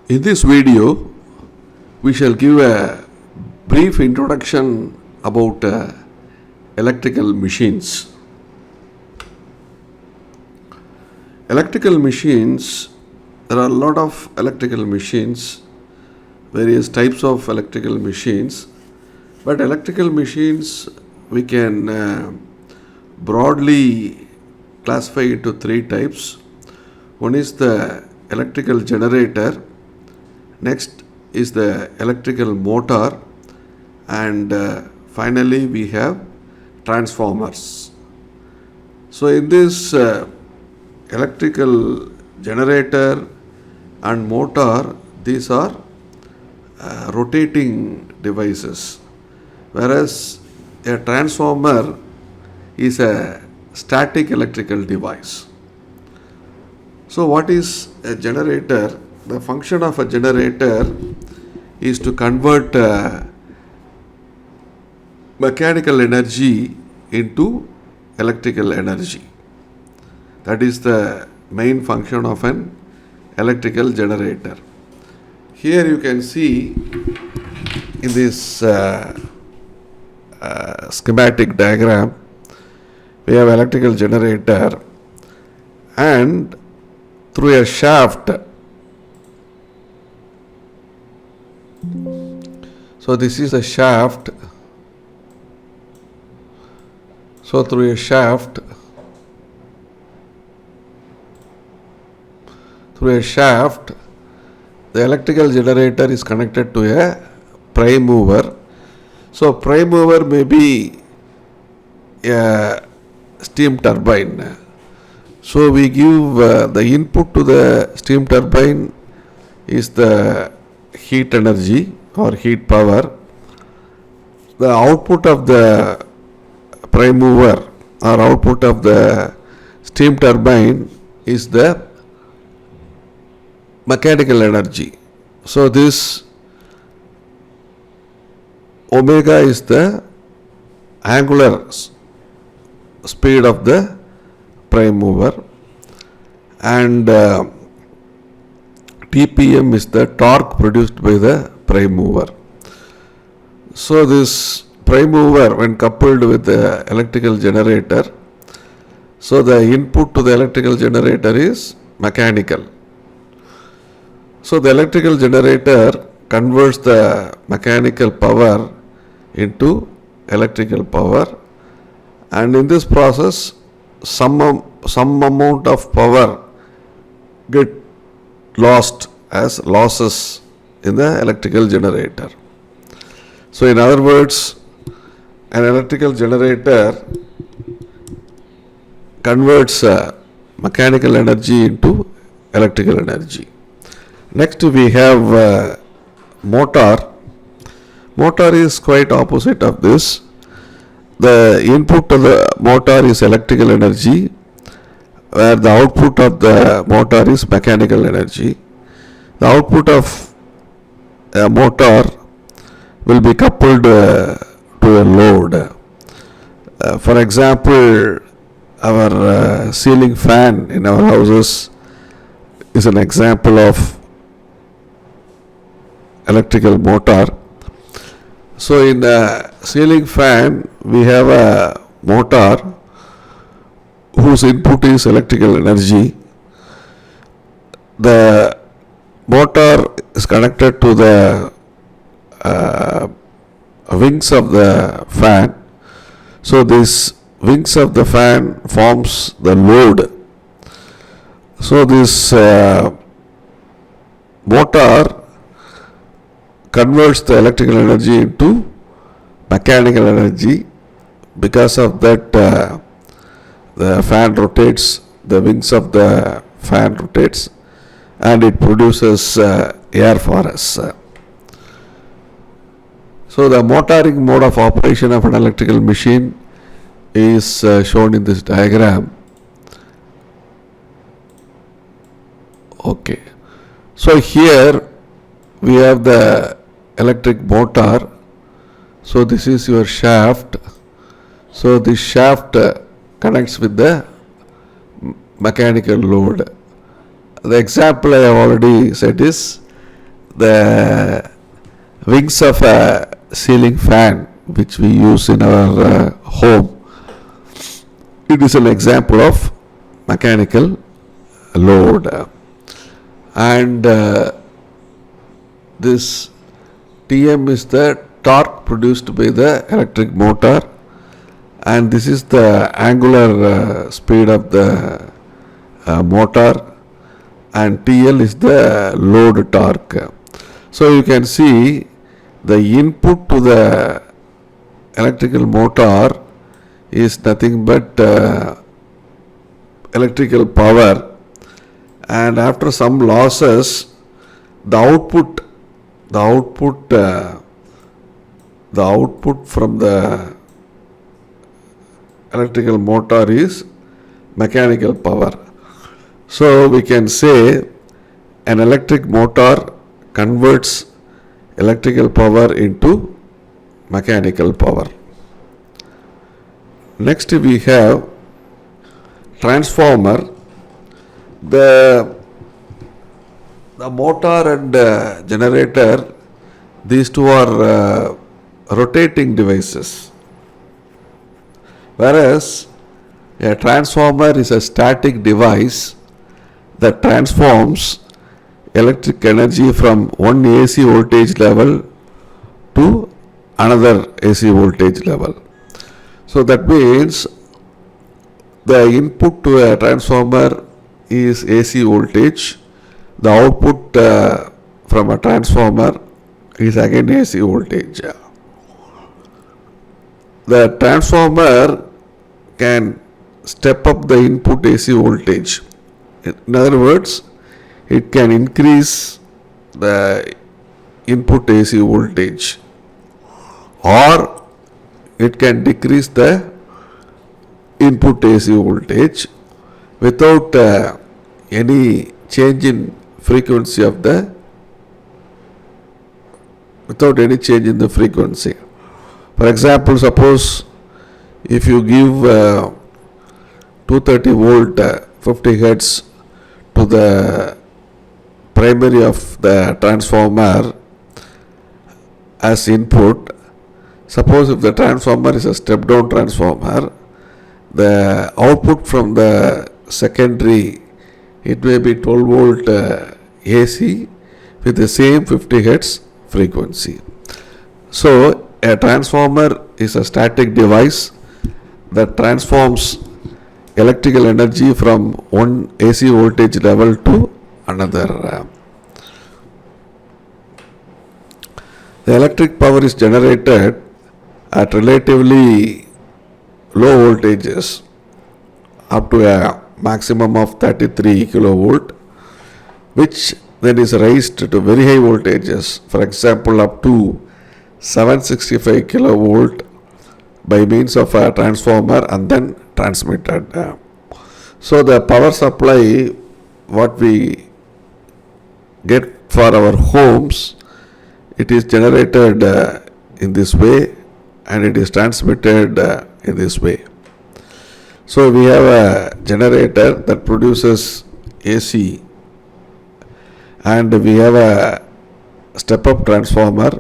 In this video, we shall give a brief introduction about electrical machines. Electrical machines, there are a lot of electrical machines, various types of electrical machines, but electrical machines we can broadly classify into three types. One is the electrical generator, next is the electrical motor, and finally we have transformers. So in this electrical generator and motor, these are rotating devices, whereas a transformer is a static electrical device. So what is a generator? The function of a generator is to convert mechanical energy into electrical energy. That is the main function of an electrical generator. Here you can see in this schematic diagram, we have electrical generator, and through a shaft, so this is a shaft, so through a shaft, the electrical generator is connected to a prime mover. So prime mover may be a steam turbine. So we give the input to the steam turbine is the heat energy or heat power. The output of the prime mover or output of the steam turbine is the mechanical energy. So this omega is the angular speed of the prime mover, and TPM is the torque produced by the prime mover. So this prime mover, when coupled with the electrical generator, so the input to the electrical generator is mechanical. So the electrical generator converts the mechanical power into electrical power, and in this process some amount of power get lost as losses in the electrical generator. So in other words, an electrical generator converts mechanical energy into electrical energy. Next we have motor. Motor is quite opposite of this. The input of the motor is electrical energy, where the output of the motor is mechanical energy. The output of a motor will be coupled to a load. For example, our ceiling fan in our houses is an example of electrical motor. So in a ceiling fan, we have a motor whose input is electrical energy. The motor is connected to the wings of the fan. So these wings of the fan forms the load. So this motor converts the electrical energy into mechanical energy. Because of that, the fan rotates, the wings of the fan rotates, and it produces air for us. So the motoring mode of operation of an electrical machine is shown in this diagram. Okay. So here we have the electric motor. So this is your shaft. So this shaft connects with the mechanical load. The example I have already said is the wings of a ceiling fan which we use in our home. It is an example of mechanical load. And this Tm is the torque produced by the electric motor, and this is the angular speed of the motor, and TL is the load torque. So you can see the input to the electrical motor is nothing but electrical power, and after some losses the output from the electrical motor is mechanical power. So we can say an electric motor converts electrical power into mechanical power. Next we have transformer. The motor and generator, these two are rotating devices, whereas a transformer is a static device that transforms electric energy from one AC voltage level to another AC voltage level. So that means the input to a transformer is AC voltage, the output from a transformer is again AC voltage. The transformer can step up the input AC voltage. In other words, it can increase the input AC voltage, or it can decrease the input AC voltage without any change in frequency of the frequency. For example, suppose if you give 230 volt 50 hertz to the primary of the transformer as input. Suppose if the transformer is a step down transformer, the output from the secondary, it may be 12 volt AC with the same 50 hertz frequency. So a transformer is a static device that transforms electrical energy from one AC voltage level to another. The electric power is generated at relatively low voltages up to a maximum of 33 kilovolt, which then is raised to very high voltages, for example up to 765 kilovolt by means of a transformer and then transmitted. So the power supply what we get for our homes, it is generated in this way and it is transmitted in this way. So we have a generator that produces AC, and we have a step-up transformer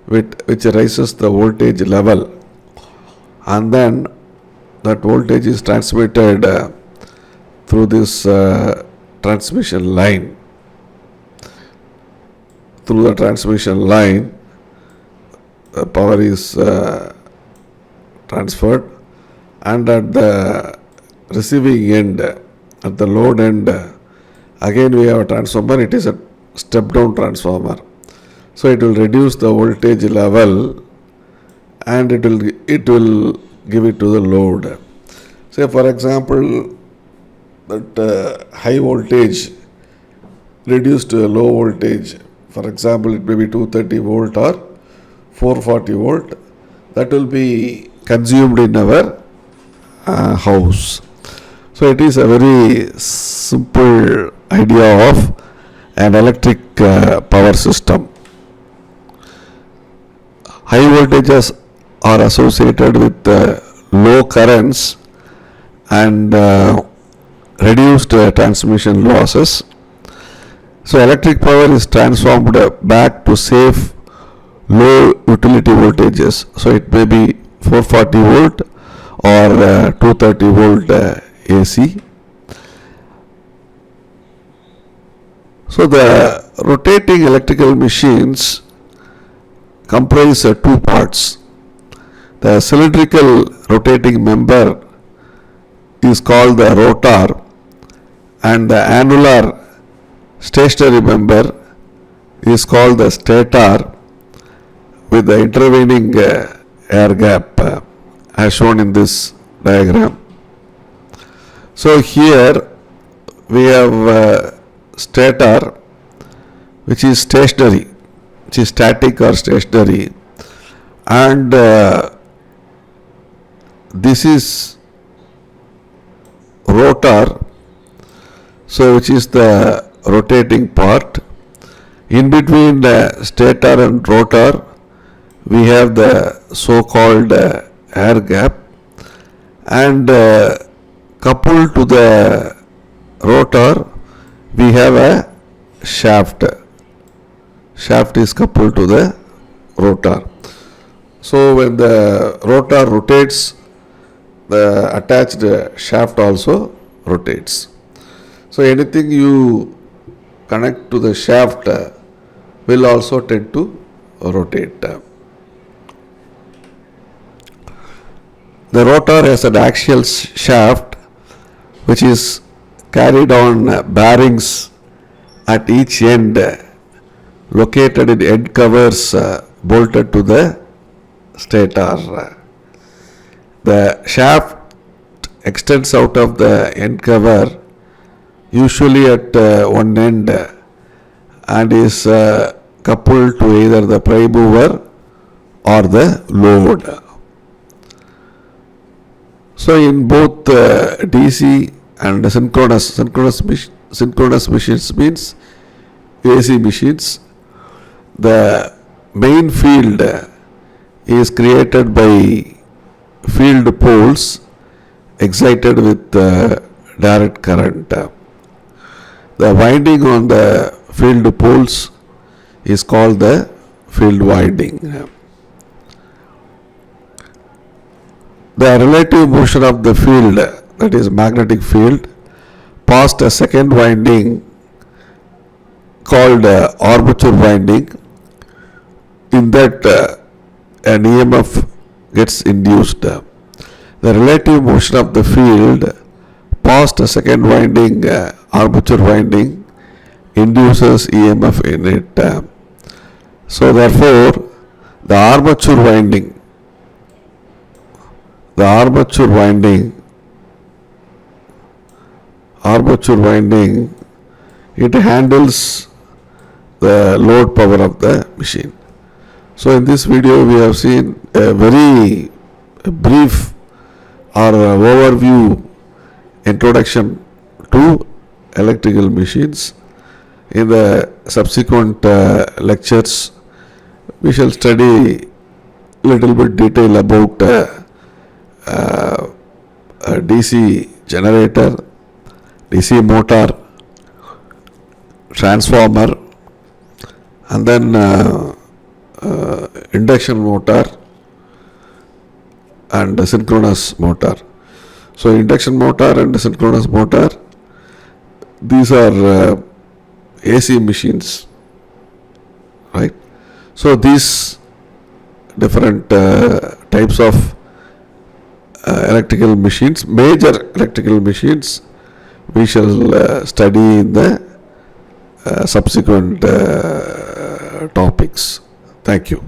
which raises the voltage level, and then that voltage is transmitted through this transmission line. Through the transmission line, the power is transferred, and at the receiving end, at the load end, again we have a transformer. It is a step down transformer, so it will reduce the voltage level and it will give it to the load. Say for example that high voltage reduced to a low voltage, for example it may be 230 volt or 440 volt, that will be consumed in our house. So it is a very simple idea of an electric power system. High voltages are associated with low currents and reduced transmission losses, So electric power is transformed back to safe low utility voltages. So it may be 440 volt or 230 volt AC. So the rotating electrical machines comprise two parts. The cylindrical rotating member is called the rotor, and the annular stationary member is called the stator, with the intervening air gap as shown in this diagram. So here we have stator, which is stationary, which is static or stationary, and this is rotor, so which is the rotating part. In between the stator and rotor we have the so-called air gap, and coupled to the rotor we have a shaft. Shaft is coupled to the rotor. So when the rotor rotates, the attached shaft also rotates. So anything you connect to the shaft will also tend to rotate. The rotor has an axial shaft which is carried on bearings at each end, located in end covers bolted to the stator. The shaft extends out of the end cover, usually at one end, and is coupled to either the prime mover or the load. So in both DC and synchronous machines means AC machines, the main field is created by field poles excited with direct current. The winding on the field poles is called the field winding. The relative motion of the field, that is magnetic field, past a second winding called armature winding. In that an EMF gets induced. The relative motion of the field past a second winding armature winding induces EMF in it. So therefore the armature winding, it handles the load power of the machine. So in this video we have seen a very brief or overview introduction to electrical machines. In the subsequent lectures we shall study little bit detail about a DC generator, DC motor, transformer, and then induction motor and synchronous motor. So induction motor and synchronous motor, these are AC machines, right? So these different types of electrical machines, major electrical machines, we shall study in the subsequent topics. Thank you.